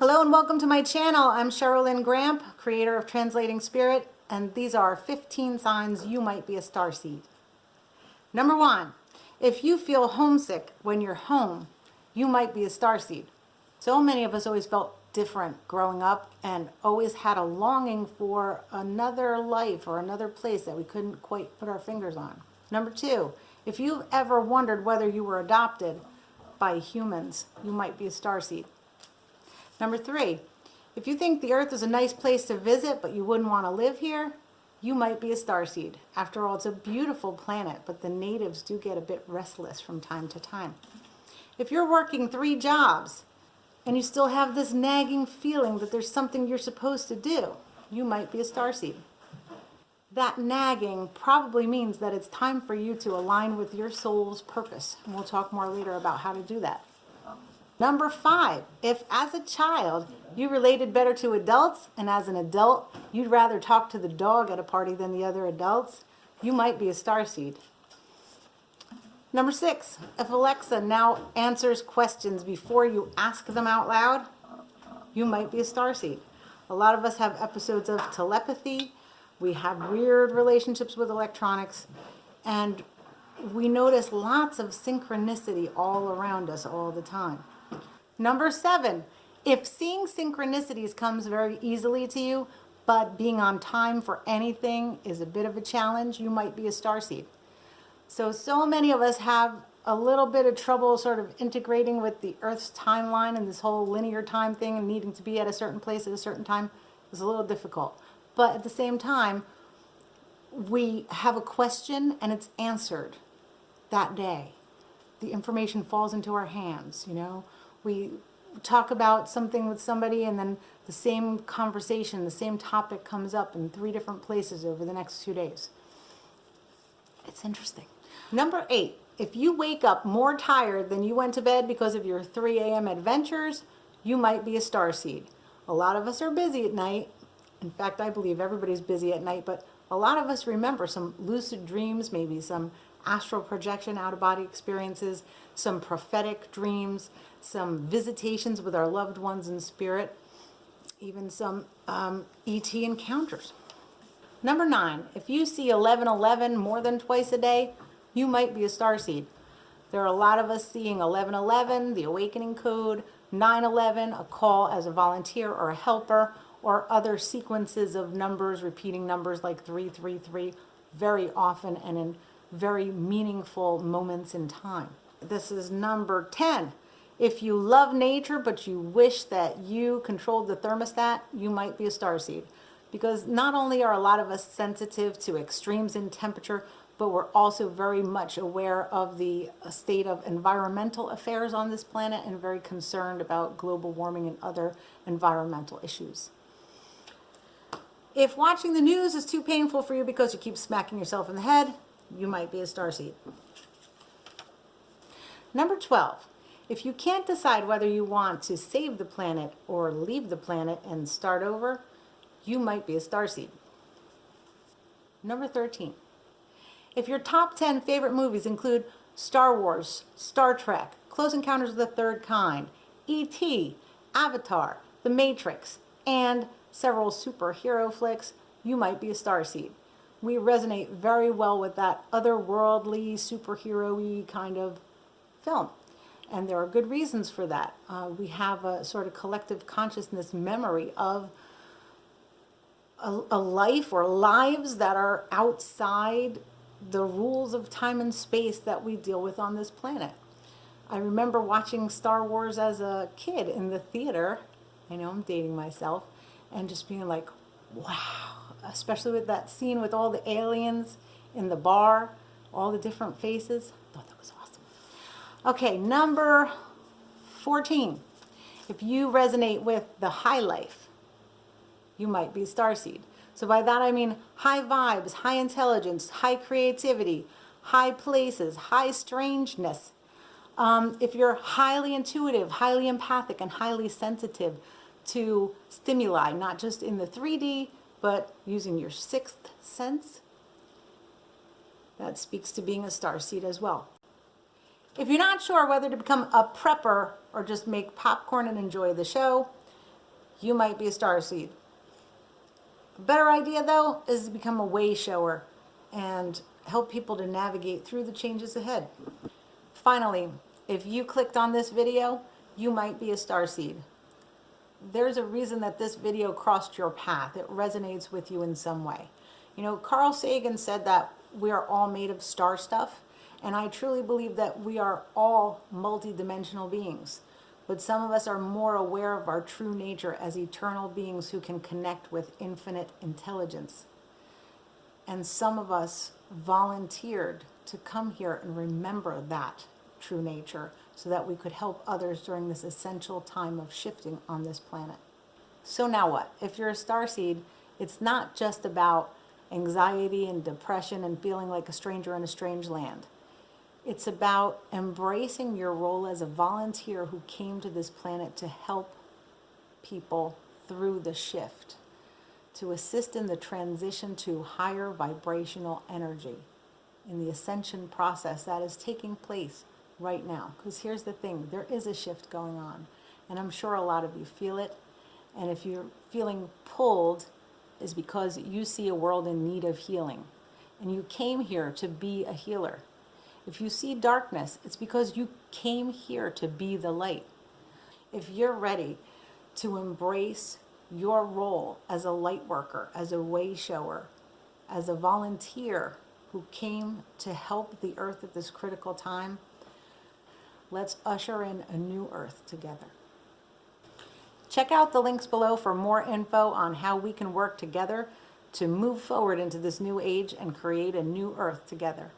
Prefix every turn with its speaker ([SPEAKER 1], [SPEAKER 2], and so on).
[SPEAKER 1] Hello and welcome to my channel. I'm Cheryl Lynn Gramp, creator of Translating Spirit, and these are 15 signs you might be a starseed. Number 1, if you feel homesick when you're home, you might be a starseed. So many of us always felt different growing up and always had a longing for another life or another place that we couldn't quite put our fingers on. Number 2, if you've ever wondered whether you were adopted by humans, you might be a starseed. Number 3, if you think the Earth is a nice place to visit, but you wouldn't want to live here, you might be a starseed. After all, it's a beautiful planet, but the natives do get a bit restless from time to time. If you're working 3 jobs and you still have this nagging feeling that there's something you're supposed to do, you might be a starseed. That nagging probably means that it's time for you to align with your soul's purpose, and we'll talk more later about how to do that. Number 5, if as a child you related better to adults and as an adult you'd rather talk to the dog at a party than the other adults, you might be a starseed. Number 6, if Alexa now answers questions before you ask them out loud, you might be a starseed. A lot of us have episodes of telepathy, we have weird relationships with electronics, and we notice lots of synchronicity all around us all the time. Number 7, if seeing synchronicities comes very easily to you, but being on time for anything is a bit of a challenge, you might be a starseed. So many of us have a little bit of trouble sort of integrating with the Earth's timeline and this whole linear time thing and needing to be at a certain place at a certain time is a little difficult. But at the same time, we have a question and it's answered that day. The information falls into our hands, you know. We talk about something with somebody and then the same conversation, the same topic comes up in 3 different places over the next 2 days. It's interesting. Number 8, if you wake up more tired than you went to bed because of your 3 a.m. adventures, you might be a starseed. A lot of us are busy at night. In fact, I believe everybody's busy at night, but a lot of us remember some lucid dreams, maybe some astral projection, out-of-body experiences, some prophetic dreams, some visitations with our loved ones in spirit, even some ET encounters. Number 9, if you see 1111 more than twice a day, you might be a starseed. There are a lot of us seeing 1111, the Awakening Code, 911, a call as a volunteer or a helper, or other sequences of numbers, repeating numbers like 333, very often and in very meaningful moments in time. This is number 10. If you love nature but you wish that you controlled the thermostat, you might be a starseed. Because not only are a lot of us sensitive to extremes in temperature, but we're also very much aware of the state of environmental affairs on this planet and very concerned about global warming and other environmental issues. If watching the news is too painful for you because you keep smacking yourself in the head, you might be a starseed. Number 12, if you can't decide whether you want to save the planet or leave the planet and start over, you might be a starseed. Number 13, if your top 10 favorite movies include Star Wars, Star Trek, Close Encounters of the Third Kind, E.T., Avatar, The Matrix, and several superhero flicks, you might be a starseed. We resonate very well with that otherworldly, superhero-y kind of film. And there are good reasons for that. We have a sort of collective consciousness memory of a life or lives that are outside the rules of time and space that we deal with on this planet. I remember watching Star Wars as a kid in the theater. I know I'm dating myself. And just being like, wow. Especially with that scene with all the aliens in the bar, all the different faces. I thought that was awesome. Okay, number 14. If you resonate with the high life, you might be a starseed. So by that I mean high vibes, high intelligence, high creativity, high places, high strangeness. If you're highly intuitive, highly empathic, and highly sensitive to stimuli, not just in the 3D, but using your 6th sense, that speaks to being a starseed as well. If you're not sure whether to become a prepper or just make popcorn and enjoy the show, you might be a starseed. A better idea, though, is to become a way shower and help people to navigate through the changes ahead. Finally, if you clicked on this video, you might be a starseed. There's a reason that this video crossed your path. It resonates with you in some way. You know, Carl Sagan said that we are all made of star stuff, and I truly believe that we are all multidimensional beings. But some of us are more aware of our true nature as eternal beings who can connect with infinite intelligence. And some of us volunteered to come here and remember that true nature so that we could help others during this essential time of shifting on this planet. So now what? If you're a starseed, it's not just about anxiety and depression and feeling like a stranger in a strange land. It's about embracing your role as a volunteer who came to this planet to help people through the shift, to assist in the transition to higher vibrational energy in the ascension process that is taking place right now. Because here's the thing, there is a shift going on, and I'm sure a lot of you feel it. And if you're feeling pulled, is because you see a world in need of healing, and you came here to be a healer. If you see darkness, it's because you came here to be the light. If you're ready to embrace your role as a light worker, as a way shower, as a volunteer who came to help the earth at this critical time, let's usher in a new earth together. Check out the links below for more info on how we can work together to move forward into this new age and create a new earth together.